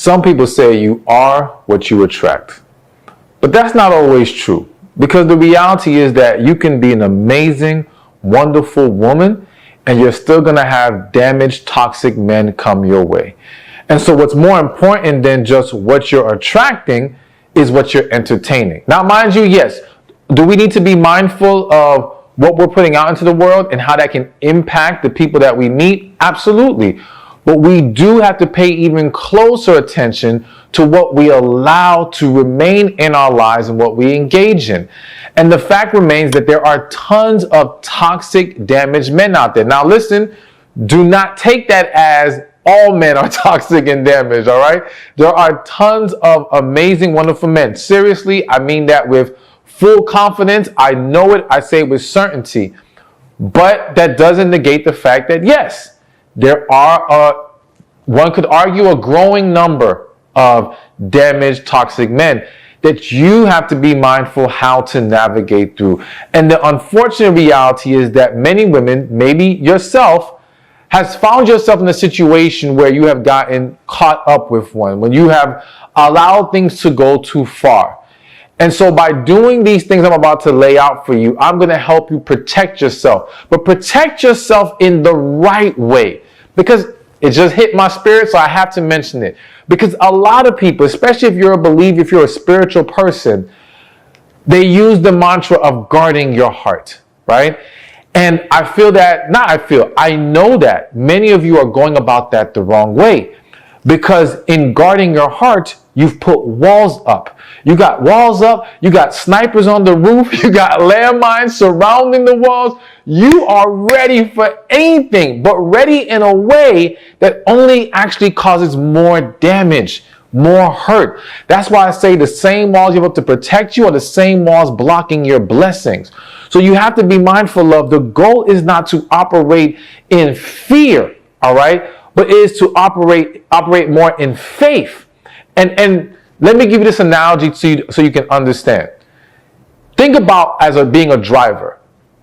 Some people say you are what you attract. But that's not always true, because the reality is that you can be an amazing, wonderful woman and you're still going to have damaged, toxic men come your way. And so what's more important than just what you're attracting is what you're entertaining. Now, mind you, yes, do we need to be mindful of what we're putting out into the world and how that can impact the people that we meet? Absolutely. But we do have to pay even closer attention to what we allow to remain in our lives and what we engage in. And the fact remains that there are tons of toxic, damaged men out there. Now listen, do not take that as all men are toxic and damaged, all right? There are tons of amazing, wonderful men. Seriously, I mean that with full confidence. I know it. I say it with certainty. But that doesn't negate the fact that, yes, there are, one could argue, a growing number of damaged, toxic men that you have to be mindful how to navigate through. And the unfortunate reality is that many women, maybe yourself, has found yourself in a situation where you have gotten caught up with one, when you have allowed things to go too far. And so by doing these things I'm about to lay out for you, I'm going to help you protect yourself. But protect yourself in the right way. Because it just hit my spirit, so I have to mention it. Because a lot of people, especially if you're a believer, if you're a spiritual person, they use the mantra of guarding your heart, right? And I know that many of you are going about that the wrong way. Because in guarding your heart, you've put walls up. You got walls up, you got snipers on the roof, you got landmines surrounding the walls. You are ready for anything, but ready in a way that only actually causes more damage, more hurt. That's why I say the same walls you have to protect you are the same walls blocking your blessings. So you have to be mindful of, the goal is not to operate in fear, all right? But it is to operate more in faith. And let me give you this analogy so you can understand. Think about being a driver.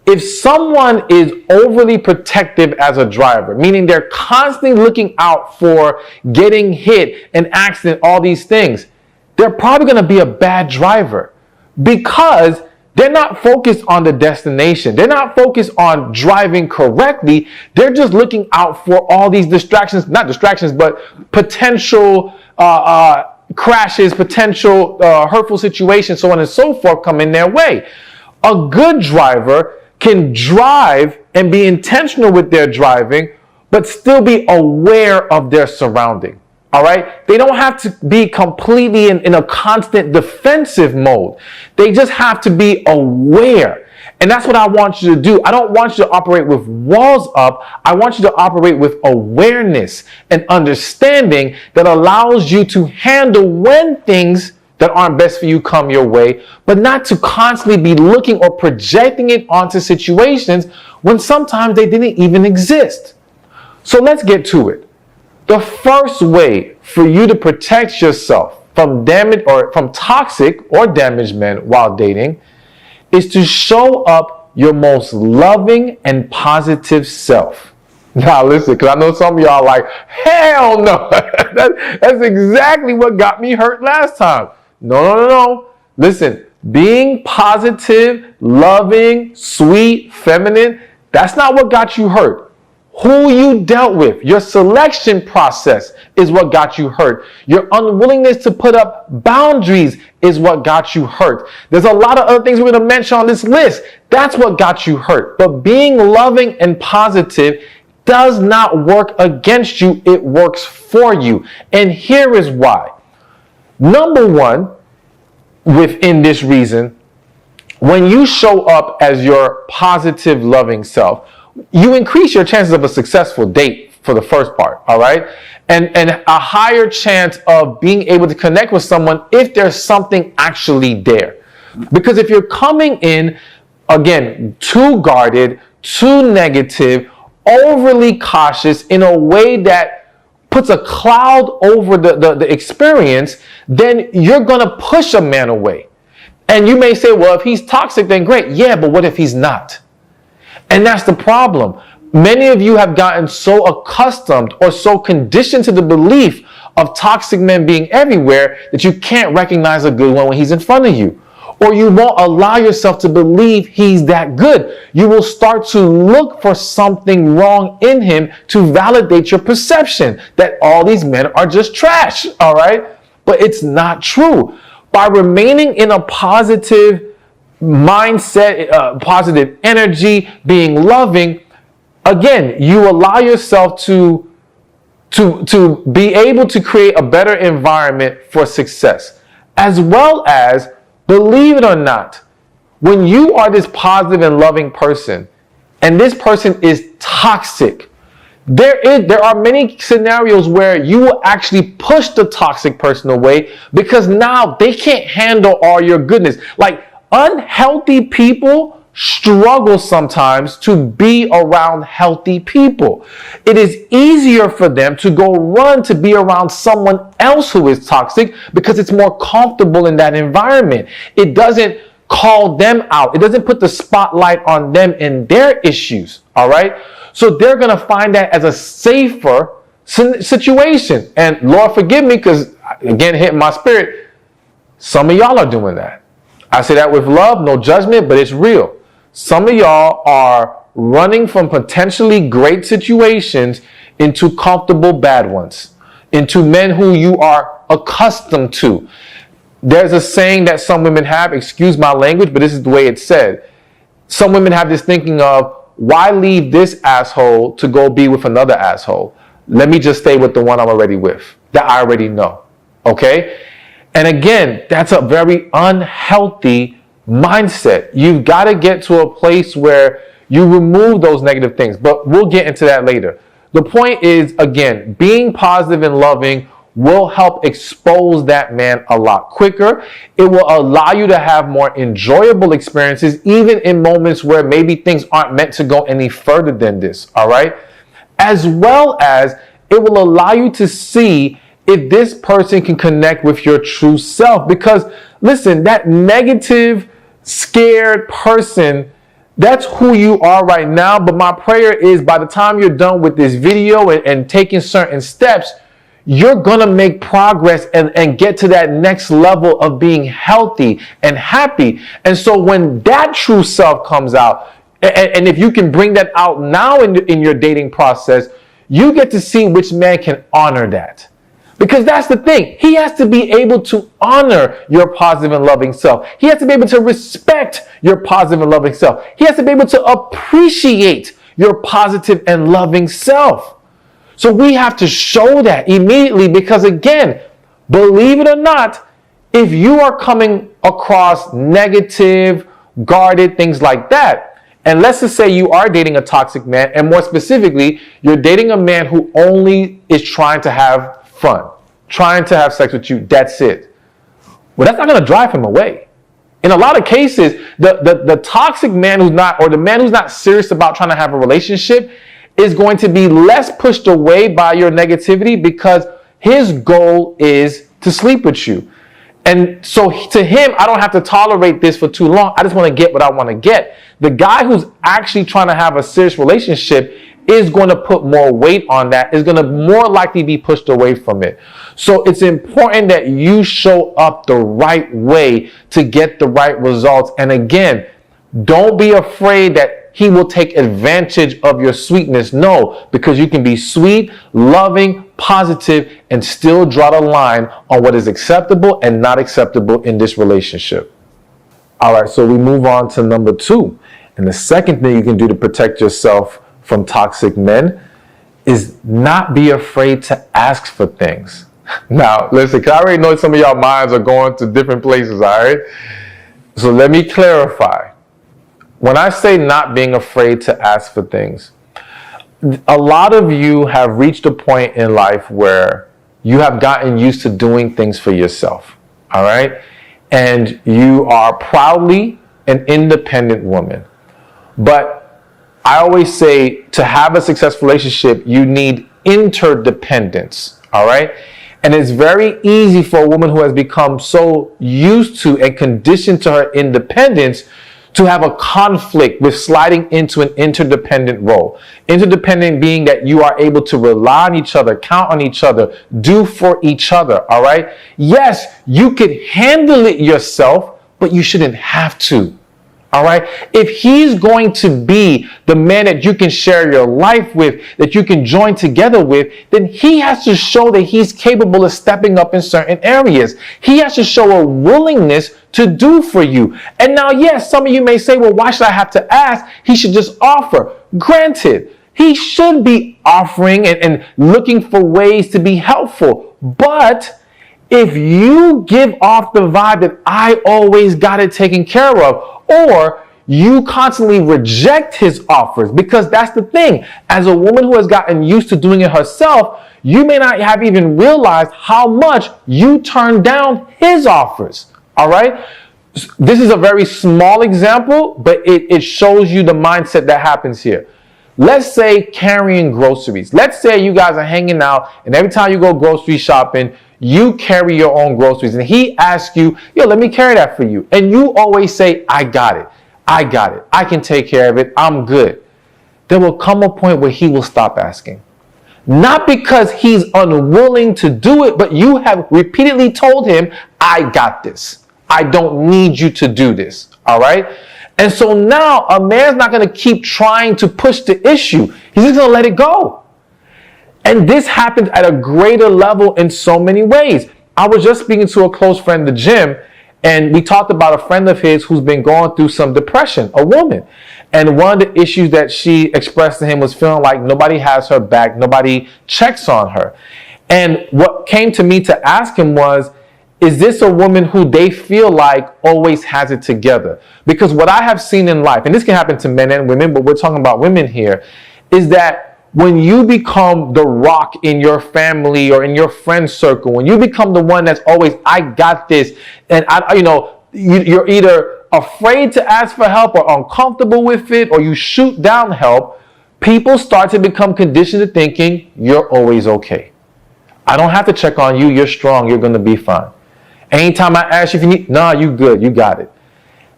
If someone is overly protective as a driver, meaning they're constantly looking out for getting hit, an accident, all these things, they're probably going to be a bad driver, because they're not focused on the destination. They're not focused on driving correctly. They're just looking out for all these distractions, not distractions, but potential crashes, potential hurtful situations, so on and so forth, come in their way. A good driver can drive and be intentional with their driving, but still be aware of their surrounding. All right? They don't have to be completely in a constant defensive mode. They just have to be aware. And that's what I want you to do. I don't want you to operate with walls up. I want you to operate with awareness and understanding that allows you to handle when things that aren't best for you come your way, but not to constantly be looking or projecting it onto situations when sometimes they didn't even exist. So let's get to it. The first way for you to protect yourself from damage or from toxic or damaged men while dating is to show up your most loving and positive self. Now listen, because I know some of y'all are like, hell no. That's exactly what got me hurt last time. No. Listen, being positive, loving, sweet, feminine, that's not what got you hurt. Who you dealt with, your selection process is what got you hurt. Your unwillingness to put up boundaries is what got you hurt. There's a lot of other things we're going to mention on this list. That's what got you hurt. But being loving and positive does not work against you. It works for you. And here is why. Number one, within this reason, when you show up as your positive, loving self, you increase your chances of a successful date for the first part, all right? And a higher chance of being able to connect with someone if there's something actually there. Because if you're coming in, again, too guarded, too negative, overly cautious in a way that puts a cloud over the experience, then you're going to push a man away. And you may say, well, if he's toxic, then great. Yeah, but what if he's not? And that's the problem. Many of you have gotten so accustomed or so conditioned to the belief of toxic men being everywhere that you can't recognize a good one when he's in front of you. Or you won't allow yourself to believe he's that good. You will start to look for something wrong in him to validate your perception that all these men are just trash, all right? But it's not true. By remaining in a positive mindset, positive energy, being loving, again, you allow yourself to be able to create a better environment for success, as well as, believe it or not, when you are this positive and loving person and this person is toxic, there are many scenarios where you will actually push the toxic person away because now they can't handle all your goodness. Like, unhealthy people struggle sometimes to be around healthy people. It is easier for them to go run to be around someone else who is toxic because it's more comfortable in that environment. It doesn't call them out. It doesn't put the spotlight on them and their issues. All right. So they're going to find that as a safer situation. And Lord forgive me, because again, hitting my spirit, some of y'all are doing that. I say that with love, no judgment, but it's real. Some of y'all are running from potentially great situations into comfortable bad ones, into men who you are accustomed to. There's a saying that some women have, excuse my language, but this is the way it's said. Some women have this thinking of, why leave this asshole to go be with another asshole? Let me just stay with the one I'm already with, that I already know. Okay? And again, that's a very unhealthy mindset. You've got to get to a place where you remove those negative things, but we'll get into that later. The point is, again, being positive and loving will help expose that man a lot quicker. It will allow you to have more enjoyable experiences, even in moments where maybe things aren't meant to go any further than this, all right? As well as it will allow you to see if this person can connect with your true self. Because listen, that negative, scared person, that's who you are right now. But my prayer is by the time you're done with this video and taking certain steps, you're going to make progress and get to that next level of being healthy and happy. And so when that true self comes out, and if you can bring that out now in your dating process, you get to see which man can honor that. Because that's the thing. He has to be able to honor your positive and loving self. He has to be able to respect your positive and loving self. He has to be able to appreciate your positive and loving self. So we have to show that immediately, because again, believe it or not, if you are coming across negative, guarded, things like that, and let's just say you are dating a toxic man, and more specifically, you're dating a man who only is trying to have fun, trying to have sex with you, that's it. Well, that's not going to drive him away. In a lot of cases, the toxic man who's not, or the man who's not serious about trying to have a relationship, is going to be less pushed away by your negativity because his goal is to sleep with you. And so to him, I don't have to tolerate this for too long. I just want to get what I want to get. The guy who's actually trying to have a serious relationship is going to put more weight on that, is going to more likely be pushed away from it. So it's important that you show up the right way to get the right results. And again, don't be afraid that he will take advantage of your sweetness. No, because you can be sweet, loving, positive, and still draw the line on what is acceptable and not acceptable in this relationship. All right, so we move on to number 2. And the second thing you can do to protect yourself from toxic men is not be afraid to ask for things. Now, listen, 'cause I already know some of y'all minds are going to different places, all right? So let me clarify. When I say not being afraid to ask for things, a lot of you have reached a point in life where you have gotten used to doing things for yourself, all right? And you are proudly an independent woman. But I always say to have a successful relationship, you need interdependence, all right? And it's very easy for a woman who has become so used to and conditioned to her independence to have a conflict with sliding into an interdependent role. Interdependent being that you are able to rely on each other, count on each other, do for each other, all right? Yes, you could handle it yourself, but you shouldn't have to. All right. If he's going to be the man that you can share your life with, that you can join together with, then he has to show that he's capable of stepping up in certain areas. He has to show a willingness to do for you. And now, yes, some of you may say, well, why should I have to ask? He should just offer. Granted, he should be offering and looking for ways to be helpful. But if you give off the vibe that I always got it taken care of, or you constantly reject his offers, because that's the thing. As a woman who has gotten used to doing it herself, you may not have even realized how much you turn down his offers. All right? This is a very small example, but it shows you the mindset that happens here. Let's say carrying groceries. Let's say you guys are hanging out, and every time you go grocery shopping, you carry your own groceries, and he asks you, yo, let me carry that for you. And you always say, I got it. I got it. I can take care of it. I'm good. There will come a point where he will stop asking. Not because he's unwilling to do it, but you have repeatedly told him, I got this. I don't need you to do this. All right? And so now a man's not going to keep trying to push the issue. He's just going to let it go. And this happens at a greater level in so many ways. I was just speaking to a close friend at the gym, and we talked about a friend of his who's been going through some depression, a woman. And one of the issues that she expressed to him was feeling like nobody has her back, nobody checks on her. And what came to me to ask him was, is this a woman who they feel like always has it together? Because what I have seen in life, and this can happen to men and women, but we're talking about women here, is that when you become the rock in your family or in your friend circle, when you become the one that's always, I got this, and you're either afraid to ask for help or uncomfortable with it, or you shoot down help, people start to become conditioned to thinking you're always okay. I don't have to check on you. You're strong. You're going to be fine. Anytime I ask you if you need, nah, you good. You got it.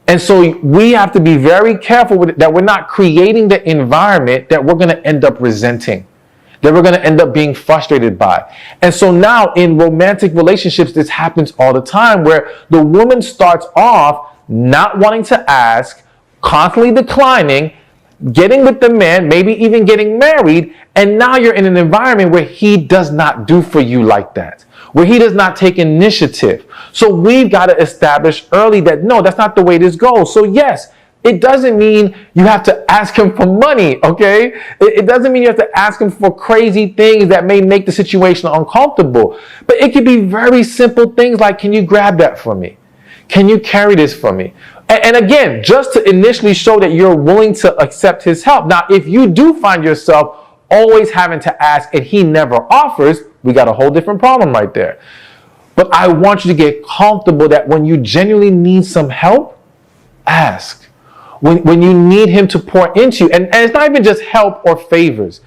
And so we have to be very careful with it, that we're not creating the environment that we're going to end up resenting, that we're going to end up being frustrated by. And so now in romantic relationships, this happens all the time, where the woman starts off not wanting to ask, constantly declining, getting with the man, maybe even getting married, and now you're in an environment where he does not do for you like that, where he does not take initiative. So we've got to establish early that, no, that's not the way this goes. So yes, it doesn't mean you have to ask him for money, okay? It doesn't mean you have to ask him for crazy things that may make the situation uncomfortable. But it could be very simple things like, can you grab that for me? Can you carry this for me? And again, just to initially show that you're willing to accept his help. Now, if you do find yourself always having to ask and he never offers, we got a whole different problem right there. But I want you to get comfortable that when you genuinely need some help, ask. When you need him to pour into you, and it's not even just help or favors.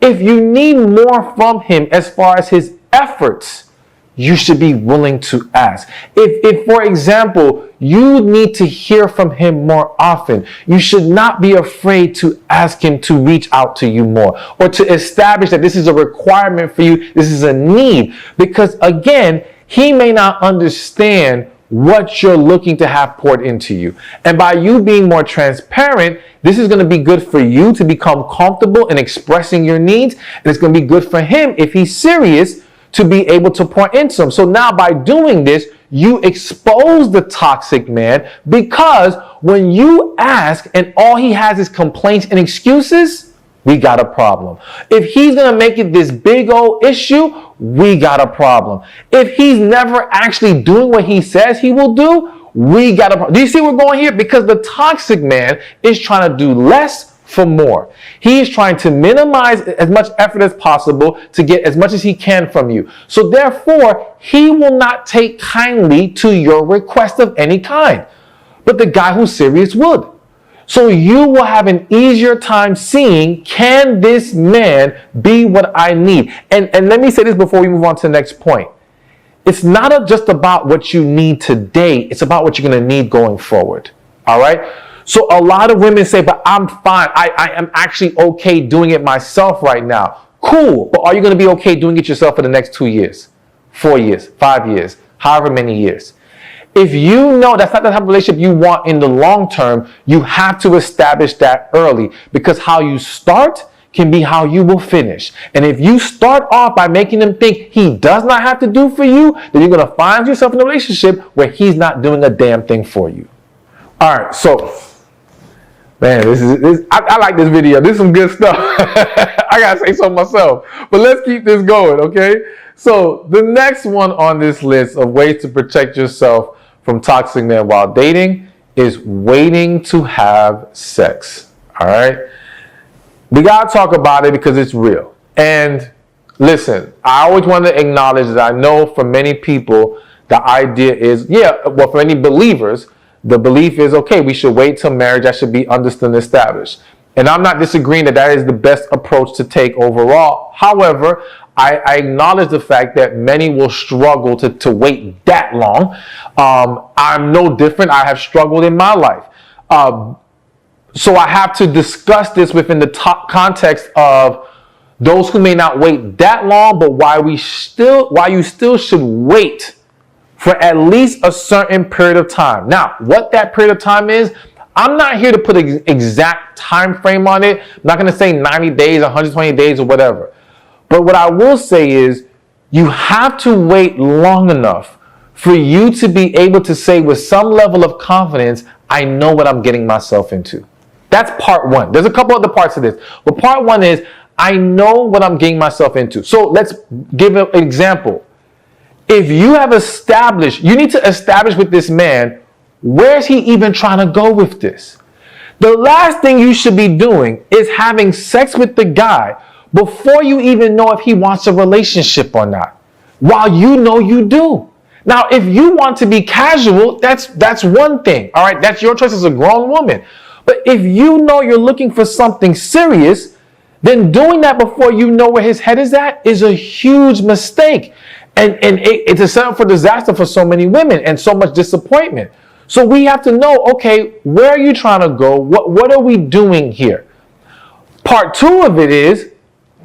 If you need more from him as far as his efforts, you should be willing to ask. If, for example, you need to hear from him more often, you should not be afraid to ask him to reach out to you more, or to establish that this is a requirement for you, this is a need. Because again, he may not understand what you're looking to have poured into you. And by you being more transparent, this is going to be good for you to become comfortable in expressing your needs. And it's going to be good for him, if he's serious, to be able to pour into him. So now by doing this, you expose the toxic man, because when you ask and all he has is complaints and excuses, we got a problem. If he's going to make it this big old issue, we got a problem. If he's never actually doing what he says he will do, we got a problem. Do you see where we're going here? Because the toxic man is trying to do less for more. He is trying to minimize as much effort as possible to get as much as he can from you. So therefore, he will not take kindly to your request of any kind. But the guy who's serious would. So you will have an easier time seeing, can this man be what I need? And let me say this before we move on to the next point. It's not just about what you need today. It's about what you're going to need going forward. All right? So a lot of women say, but I'm fine. I am actually okay doing it myself right now. Cool. But are you going to be okay doing it yourself for the next 2 years, 4 years, 5 years, however many years? If you know that's not the type of relationship you want in the long term, you have to establish that early, because how you start can be how you will finish. And if you start off by making him think he does not have to do for you, then you're going to find yourself in a relationship where he's not doing a damn thing for you. All right, so, man, I like this video. This is some good stuff. I got to say so myself. But let's keep this going, okay? So the next one on this list of ways to protect yourself from toxic men while dating is waiting to have sex, all right? We got to talk about it because it's real. And listen, I always want to acknowledge that I know for many people, the idea is, well, for many believers, the belief is, okay, we should wait till marriage. That should be understood and established. And I'm not disagreeing that that is the best approach to take overall. However, I acknowledge the fact that many will struggle to wait that long. I'm no different. I have struggled in my life. So I have to discuss this within the context of those who may not wait that long, but why you still should wait for at least a certain period of time. Now, what that period of time is, I'm not here to put an exact time frame on it. I'm not going to say 90 days, 120 days, or whatever. But what I will say is, you have to wait long enough for you to be able to say with some level of confidence, I know what I'm getting myself into. That's part one. There's a couple other parts of this. But part one is, I know what I'm getting myself into. So let's give an example. If you have established, you need to establish with this man, where's he even trying to go with this? The last thing you should be doing is having sex with the guy before you even know if he wants a relationship or not, while you know you do. Now, if you want to be casual, that's one thing. All right, that's your choice as a grown woman. But if you know you're looking for something serious, then doing that before you know where his head is at is a huge mistake. And it's a setup for disaster for so many women and so much disappointment. So we have to know, okay, where are you trying to go? What are we doing here? Part two of it is,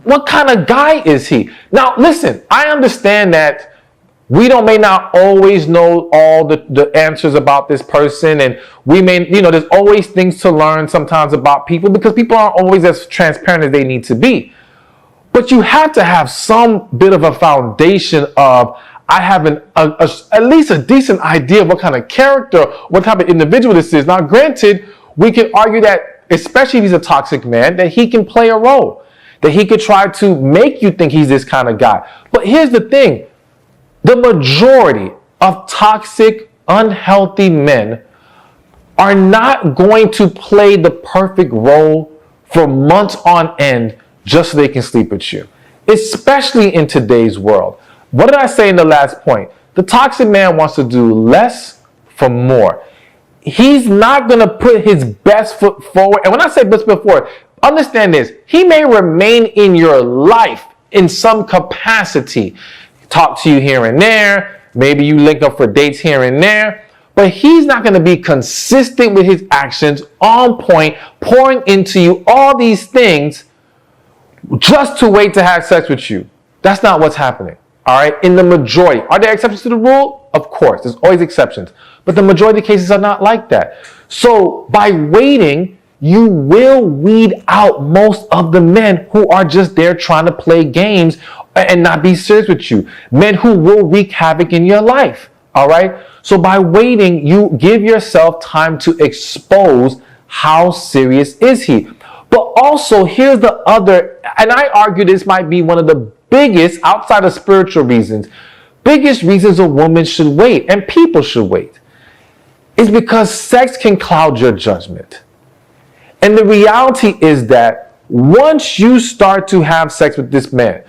what kind of guy is he? Now, listen, I understand that we may not always know all the answers about this person, and we may, there's always things to learn sometimes about people, because people aren't always as transparent as they need to be. But you have to have some bit of a foundation of, I have at least a decent idea of what kind of character, what type of individual this is. Now, granted, we can argue that, especially if he's a toxic man, that he can play a role, that he could try to make you think he's this kind of guy. But here's the thing. The majority of toxic, unhealthy men are not going to play the perfect role for months on end just so they can sleep with you, especially in today's world. What did I say in the last point? The toxic man wants to do less for more. He's not going to put his best foot forward. And when I say best foot forward, understand this. He may remain in your life in some capacity. Talk to you here and there. Maybe you link up for dates here and there. But he's not going to be consistent with his actions, on point, pouring into you all these things just to wait to have sex with you. That's not what's happening. All right. In the majority. Are there exceptions to the rule? Of course. There's always exceptions. But the majority of cases are not like that. So by waiting, you will weed out most of the men who are just there trying to play games and not be serious with you. Men who will wreak havoc in your life. All right. So by waiting, you give yourself time to expose how serious is he. But also, here's the other, and I argue this might be one of the biggest, outside of spiritual reasons, biggest reasons a woman should wait, and people should wait, is because sex can cloud your judgment. And the reality is that once you start to have sex with this man,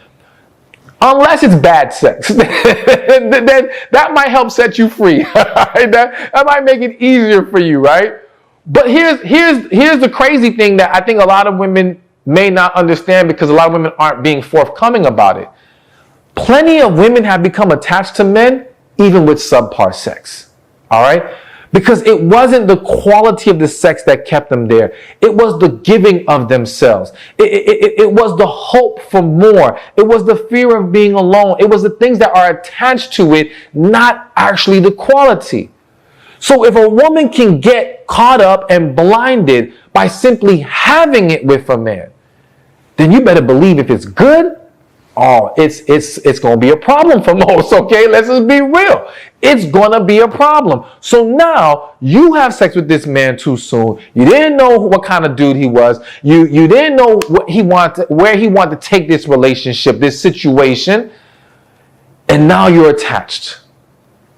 unless it's bad sex, then that might help set you free. Right? That might make it easier for you, right? But here's the crazy thing that I think a lot of women may not understand, because a lot of women aren't being forthcoming about it. Plenty of women have become attached to men even with subpar sex. All right? Because it wasn't the quality of the sex that kept them there. It was the giving of themselves. It was the hope for more. It was the fear of being alone. It was the things that are attached to it, not actually the quality. So if a woman can get caught up and blinded by simply having it with a man, then you better believe if it's good, it's going to be a problem for most, okay? Let's just be real. It's going to be a problem. So now you have sex with this man too soon. You didn't know what kind of dude he was. You didn't know what he wanted, where he wanted to take this relationship, this situation. And now you're attached.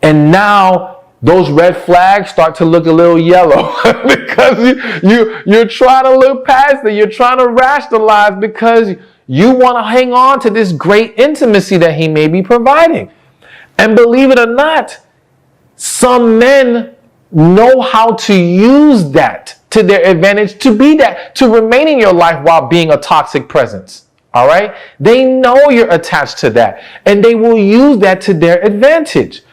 And now those red flags start to look a little yellow because you're trying to look past it. You're trying to rationalize because you want to hang on to this great intimacy that he may be providing. And believe it or not, some men know how to use that to their advantage, to be that, to remain in your life while being a toxic presence. All right? They know you're attached to that, and they will use that to their advantage.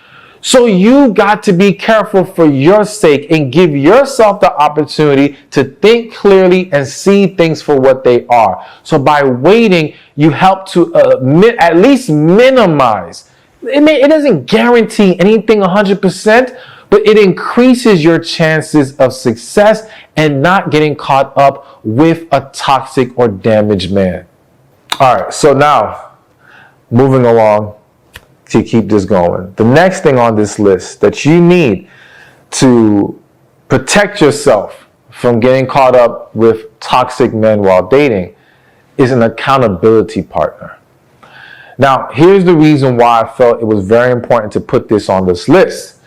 So you got to be careful for your sake and give yourself the opportunity to think clearly and see things for what they are. So by waiting, you help to at least minimize. It doesn't guarantee anything 100%, but it increases your chances of success and not getting caught up with a toxic or damaged man. All right, so now moving along to keep this going. The next thing on this list that you need to protect yourself from getting caught up with toxic men while dating is an accountability partner. Now, here's the reason why I felt it was very important to put this on this list.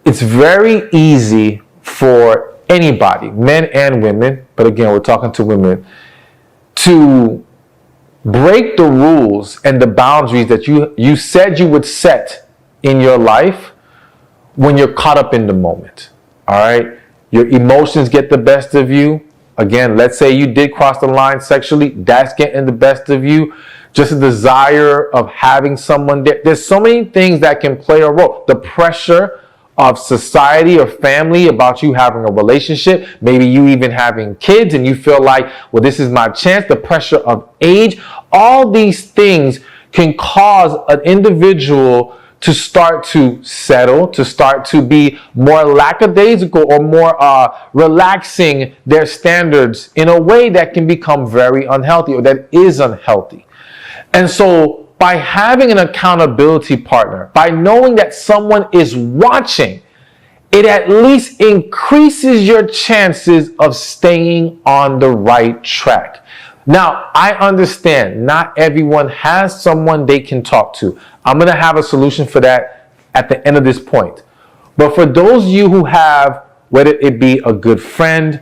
It's very easy for anybody, men and women, but again, we're talking to women, to break the rules and the boundaries that you said you would set in your life when you're caught up in the moment. All right? Your emotions get the best of you. Again, let's say you did cross the line sexually. That's getting the best of you. Just a desire of having someone there. There's so many things that can play a role. The pressure of society or family about you having a relationship, maybe you even having kids and you feel like, well, this is my chance, the pressure of age, all these things can cause an individual to start to settle, to start to be more lackadaisical or more relaxing their standards in a way that can become very unhealthy or that is unhealthy. And so by having an accountability partner, by knowing that someone is watching, it at least increases your chances of staying on the right track. Now, I understand not everyone has someone they can talk to. I'm going to have a solution for that at the end of this point. But for those of you who have, whether it be a good friend,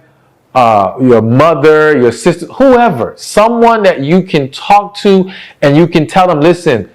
your mother, your sister, whoever, someone that you can talk to and you can tell them, listen,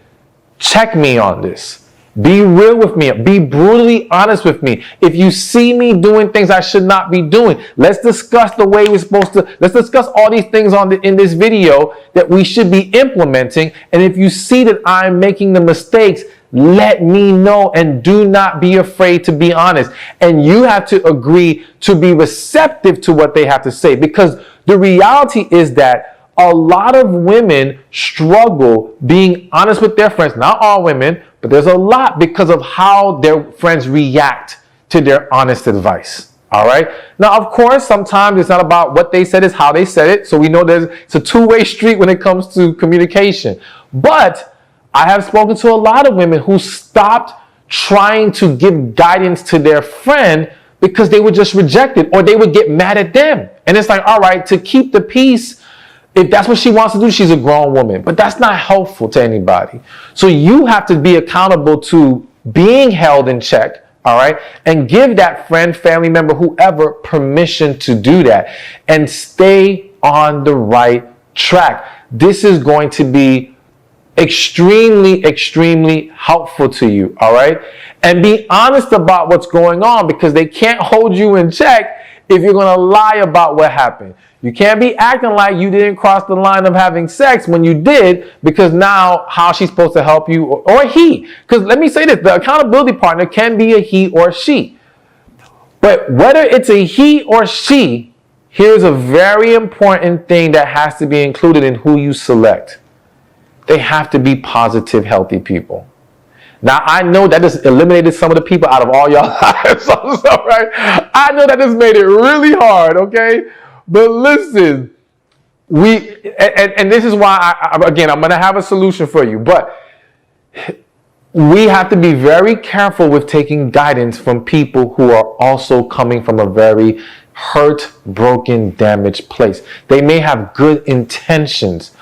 check me on this. Be real with me. Be brutally honest with me. If you see me doing things I should not be doing, let's discuss the way we're supposed to. Let's discuss all these things in this video that we should be implementing. And if you see that I'm making the mistakes, let me know, and do not be afraid to be honest. And you have to agree to be receptive to what they have to say, because the reality is that a lot of women struggle being honest with their friends. Not all women, but there's a lot, because of how their friends react to their honest advice. All right. Now, of course, sometimes it's not about what they said, it's how they said it. So we know it's a two-way street when it comes to communication. But I have spoken to a lot of women who stopped trying to give guidance to their friend because they were just rejected, or they would get mad at them. And it's like, all right, to keep the peace, if that's what she wants to do, she's a grown woman. But that's not helpful to anybody. So you have to be accountable to being held in check, all right? And give that friend, family member, whoever, permission to do that. And stay on the right track. This is going to be extremely, extremely helpful to you, all right? And be honest about what's going on, because they can't hold you in check if you're going to lie about what happened. You can't be acting like you didn't cross the line of having sex when you did, because now how's she supposed to help you, or he? Because let me say this, the accountability partner can be a he or she, But whether it's a he or she, here's a very important thing that has to be included in who you select. They have to be positive, healthy people. Now, I know that just eliminated some of the people out of all y'all lives, right? I know that just made it really hard, okay? But listen, and this is why, again, I'm going to have a solution for you, but we have to be very careful with taking guidance from people who are also coming from a very hurt, broken, damaged place. They may have good intentions,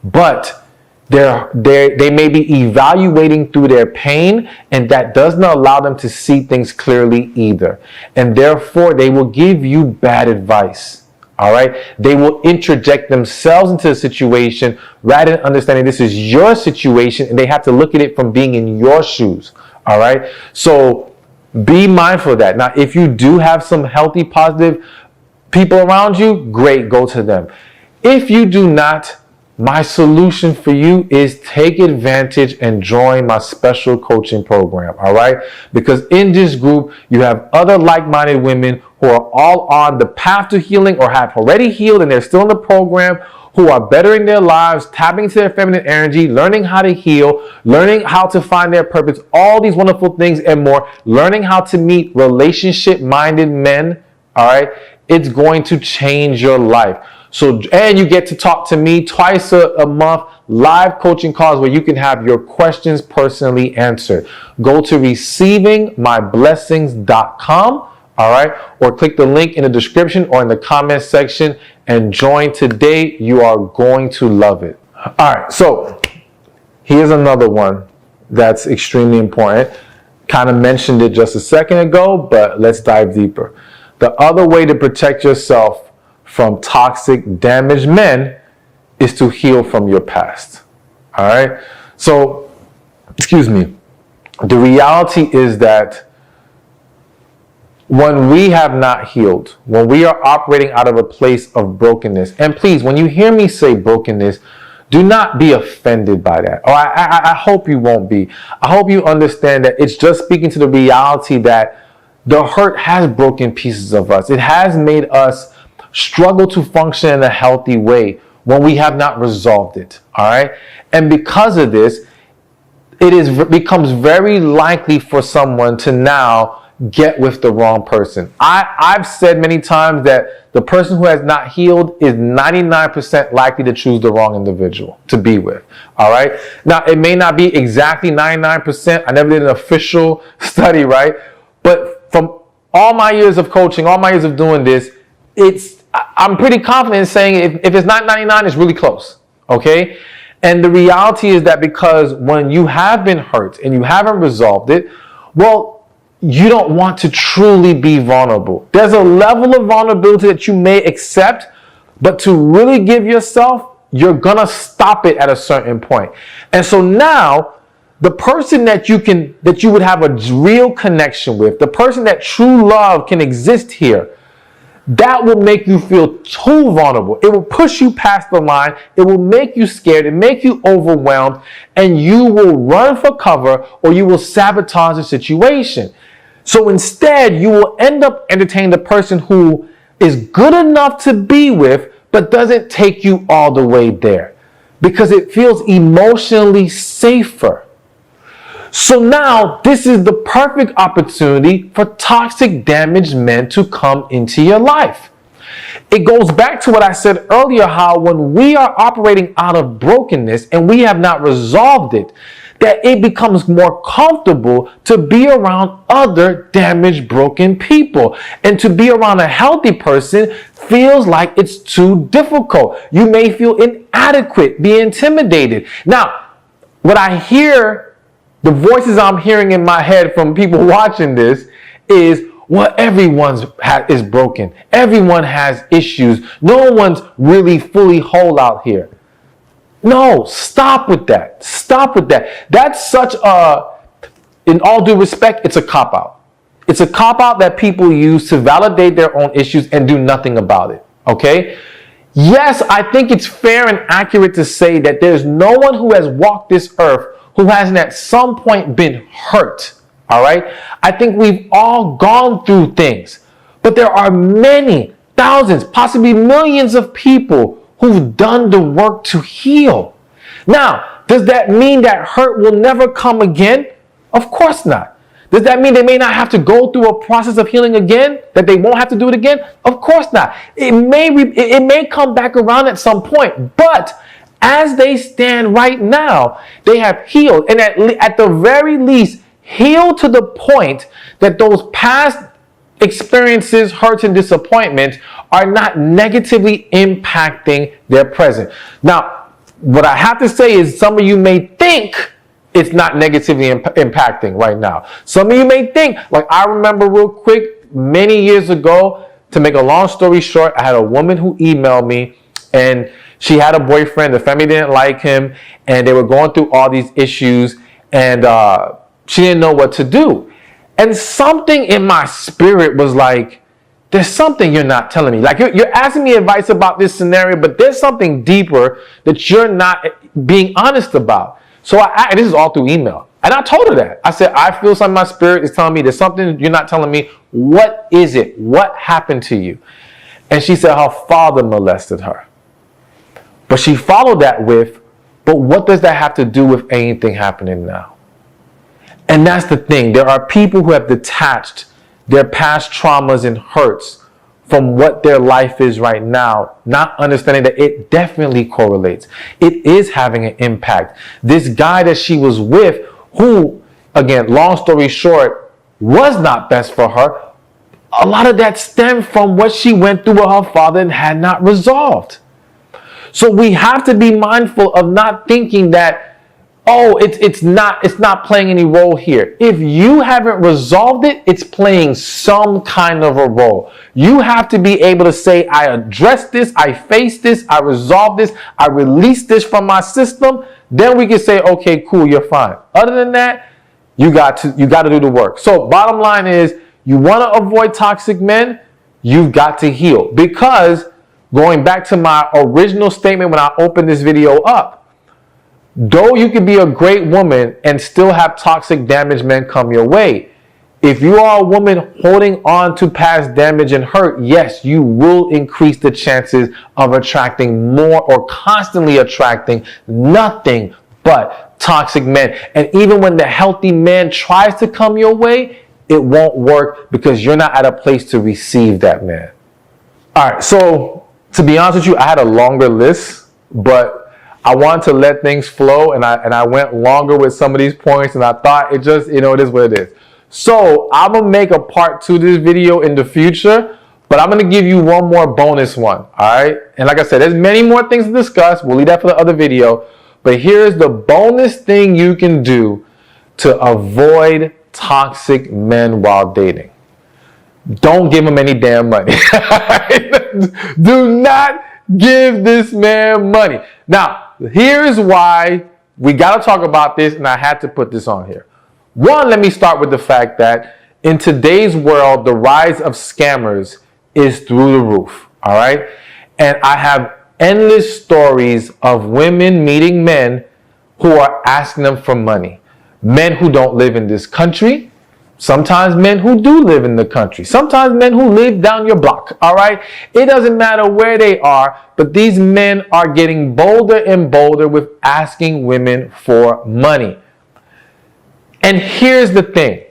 but they may be evaluating through their pain, and that does not allow them to see things clearly either. And therefore, they will give you bad advice. All right. They will interject themselves into the situation rather than understanding this is your situation, and they have to look at it from being in your shoes. All right. So be mindful of that. Now, if you do have some healthy, positive people around you, great, go to them. If you do not, my solution for you is take advantage and join my special coaching program, all right? Because in this group, you have other like-minded women who are all on the path to healing or have already healed and they're still in the program, who are bettering their lives, tapping into their feminine energy, learning how to heal, learning how to find their purpose, all these wonderful things and more, learning how to meet relationship-minded men, all right? It's going to change your life. So, and you get to talk to me twice a month, live coaching calls where you can have your questions personally answered. Go to receivingmyblessings.com, all right, or click the link in the description or in the comment section and join today. You are going to love it. All right, so here's another one that's extremely important. Kind of mentioned it just a second ago, but let's dive deeper. The other way to protect yourself from toxic, damaged men is to heal from your past. All right? So, excuse me. The reality is that when we have not healed, when we are operating out of a place of brokenness, and please, when you hear me say brokenness, do not be offended by that. Or I hope you won't be. I hope you understand that it's just speaking to the reality that the hurt has broken pieces of us. It has made us struggle to function in a healthy way when we have not resolved it. All right. And because of this, becomes very likely for someone to now get with the wrong person. I've said many times that the person who has not healed is 99% likely to choose the wrong individual to be with. All right. Now, it may not be exactly 99%. I never did an official study, right? But from all my years of coaching, all my years of doing this, I'm pretty confident in saying if it's not 99, it's really close, okay? And the reality is that because when you have been hurt and you haven't resolved it, well, you don't want to truly be vulnerable. There's a level of vulnerability that you may accept, but to really give yourself, you're gonna stop it at a certain point. And so now, the person that you would have a real connection with, the person that true love can exist here, that will make you feel too vulnerable. It will push you past the line. It will make you scared. It make you overwhelmed, and you will run for cover or you will sabotage the situation. So instead, you will end up entertaining the person who is good enough to be with, but doesn't take you all the way there because it feels emotionally safer. So now this is the perfect opportunity for toxic, damaged men to come into your life. It goes back to what I said earlier, how when we are operating out of brokenness and we have not resolved it, that it becomes more comfortable to be around other damaged, broken people. And to be around a healthy person feels like it's too difficult. You may feel inadequate, be intimidated. Now, what I hear, the voices I'm hearing in my head from people watching this is, well, everyone is broken. Everyone has issues. No one's really fully whole out here. No, stop with that. Stop with that. That's such in all due respect, it's a cop-out. It's a cop-out that people use to validate their own issues and do nothing about it. Okay? Yes, I think it's fair and accurate to say that there's no one who has walked this earth who hasn't at some point been hurt, all right? I think we've all gone through things, But there are many, thousands, possibly millions of people who've done the work to heal. Now, does that mean that hurt will never come again? Of course not. Does that mean they may not have to go through a process of healing again? That they won't have to do it again? Of course not. It may come back around at some point, but as they stand right now, they have healed, and at the very least, healed to the point that those past experiences, hurts, and disappointments are not negatively impacting their present. Now, what I have to say is some of you may think it's not negatively impacting right now. Some of you may think, like I remember real quick, many years ago, to make a long story short, I had a woman who emailed me, and she had a boyfriend, the family didn't like him, and they were going through all these issues, and she didn't know what to do. And something in my spirit was like, there's something you're not telling me. Like you're asking me advice about this scenario, but there's something deeper that you're not being honest about. So and this is all through email. And I told her that. I said, I feel something in my spirit is telling me there's something you're not telling me. What is it? What happened to you? And she said her father molested her. But she followed that with, but what does that have to do with anything happening now? And that's the thing. There are people who have detached their past traumas and hurts from what their life is right now, not understanding that it definitely correlates. It is having an impact. This guy that she was with, who, again, long story short, was not best for her, a lot of that stemmed from what she went through with her father and had not resolved. So we have to be mindful of not thinking that, oh, it's not playing any role here. If you haven't resolved it, it's playing some kind of a role. You have to be able to say, I addressed this, I faced this, I resolved this, I released this from my system. Then we can say, okay, cool, you're fine. Other than that, you got to do the work. So bottom line is, you want to avoid toxic men, you've got to heal. Because going back to my original statement when I opened this video up, though you can be a great woman and still have toxic damaged men come your way, if you are a woman holding on to past damage and hurt, yes, you will increase the chances of attracting more or constantly attracting nothing but toxic men. And even when the healthy man tries to come your way, it won't work because you're not at a place to receive that man. All right, so to be honest with you, I had a longer list, but I wanted to let things flow, and I went longer with some of these points, and I thought it just, it is what it is. So I'm going to make a part 2 to this video in the future, but I'm going to give you one more bonus one, all right? And like I said, there's many more things to discuss. We'll leave that for the other video. But here's the bonus thing you can do to avoid toxic men while dating. Don't give him any damn money. Do not give this man money. Now, here's why we got to talk about this, and I had to put this on here. One, let me start with the fact that in today's world, the rise of scammers is through the roof, all right? And I have endless stories of women meeting men who are asking them for money. Men who don't live in this country, sometimes men who do live in the country, sometimes men who live down your block, all right? It doesn't matter where they are, but these men are getting bolder and bolder with asking women for money. And here's the thing.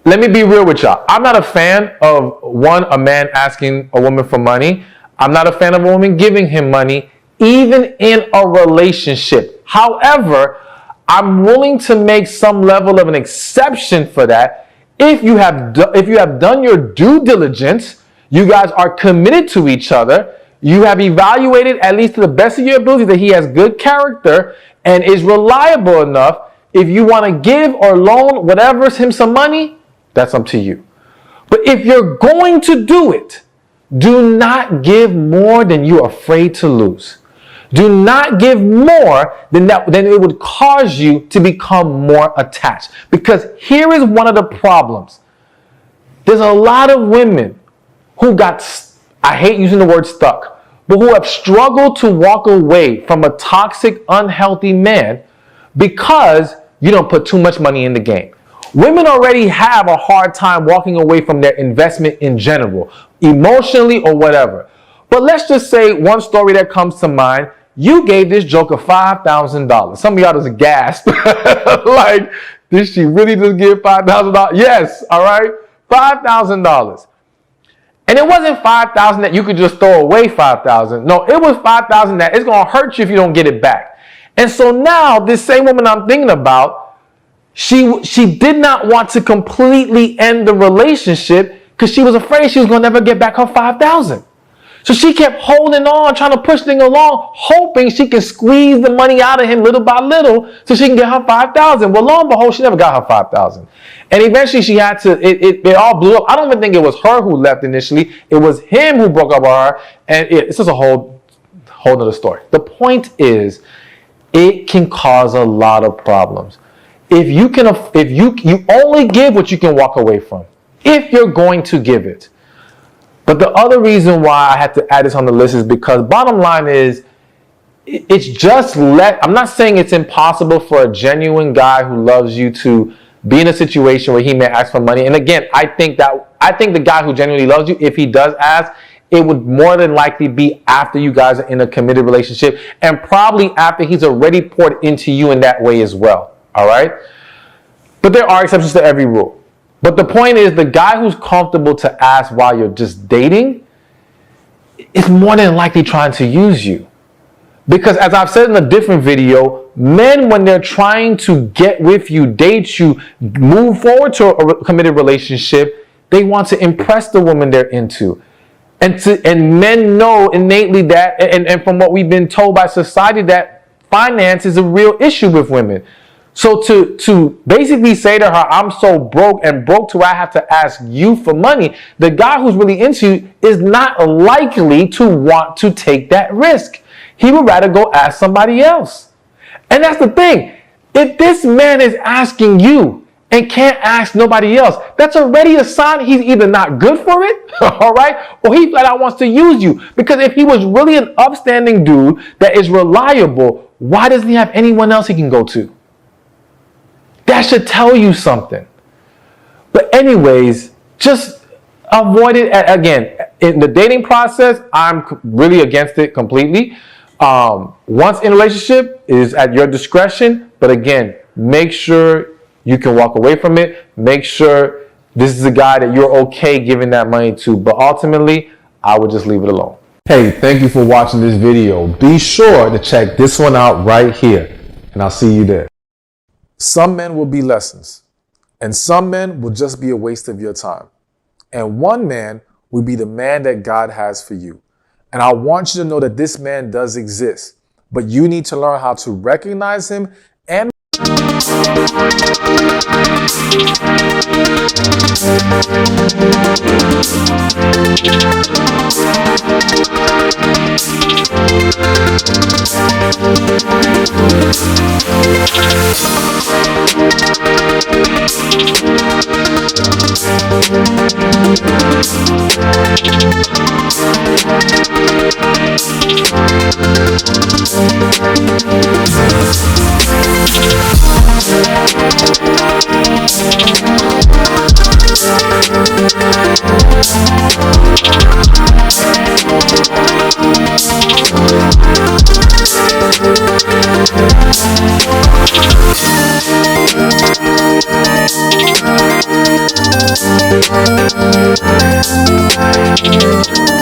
Let me be real with y'all. I'm not a fan of, a man asking a woman for money. I'm not a fan of a woman giving him money, even in a relationship. However, I'm willing to make some level of an exception for that. If you have done your due diligence, you guys are committed to each other, you have evaluated, at least to the best of your ability, that he has good character and is reliable enough. If you want to give or loan whatever him some money, that's up to you. But if you're going to do it, do not give more than you're afraid to lose. Do not give more than it would cause you to become more attached. Because here is one of the problems. There's a lot of women who got, I hate using the word stuck, but who have struggled to walk away from a toxic, unhealthy man because you don't put too much money in the game. Women already have a hard time walking away from their investment in general, emotionally or whatever. But let's just say one story that comes to mind. You gave this joker $5,000. Some of y'all just gasped. Like, did she really just give $5,000? Yes, all right? $5,000. And it wasn't $5,000 that you could just throw away $5,000. No, it was $5,000 that it's going to hurt you if you don't get it back. And so now, this same woman I'm thinking about, she did not want to completely end the relationship because she was afraid she was going to never get back her $5,000. So she kept holding on, trying to push things along, hoping she can squeeze the money out of him little by little so she can get her $5,000. Well, lo and behold, she never got her $5,000. And eventually she had to, it all blew up. I don't even think it was her who left initially. It was him who broke up with her. And it's just a whole other story. The point is, it can cause a lot of problems. If you only give what you can walk away from, if you're going to give it. But the other reason why I had to add this on the list is because bottom line is, it's just I'm not saying it's impossible for a genuine guy who loves you to be in a situation where he may ask for money. And again, I think the guy who genuinely loves you, if he does ask, it would more than likely be after you guys are in a committed relationship and probably after he's already poured into you in that way as well. All right? But there are exceptions to every rule. But the point is, the guy who's comfortable to ask while you're just dating is more than likely trying to use you. Because as I've said in a different video, men, when they're trying to get with you, date you, move forward to a committed relationship, they want to impress the woman they're into. And men know innately that, and from what we've been told by society, that finance is a real issue with women. So to basically say to her, I'm so broke to where I have to ask you for money, the guy who's really into you is not likely to want to take that risk. He would rather go ask somebody else. And that's the thing. If this man is asking you and can't ask nobody else, that's already a sign he's either not good for it, all right, or he flat out wants to use you. Because if he was really an upstanding dude that is reliable, why doesn't he have anyone else he can go to? That should tell you something. But anyways, just avoid it. Again, in the dating process, I'm really against it completely. Once in a relationship, it is at your discretion. But again, make sure you can walk away from it. Make sure this is a guy that you're okay giving that money to. But ultimately, I would just leave it alone. Hey, thank you for watching this video. Be sure to check this one out right here. And I'll see you there. Some men will be lessons, and some men will just be a waste of your time. And one man will be the man that God has for you. And I want you to know that this man does exist, but you need to learn how to recognize him and Thank you.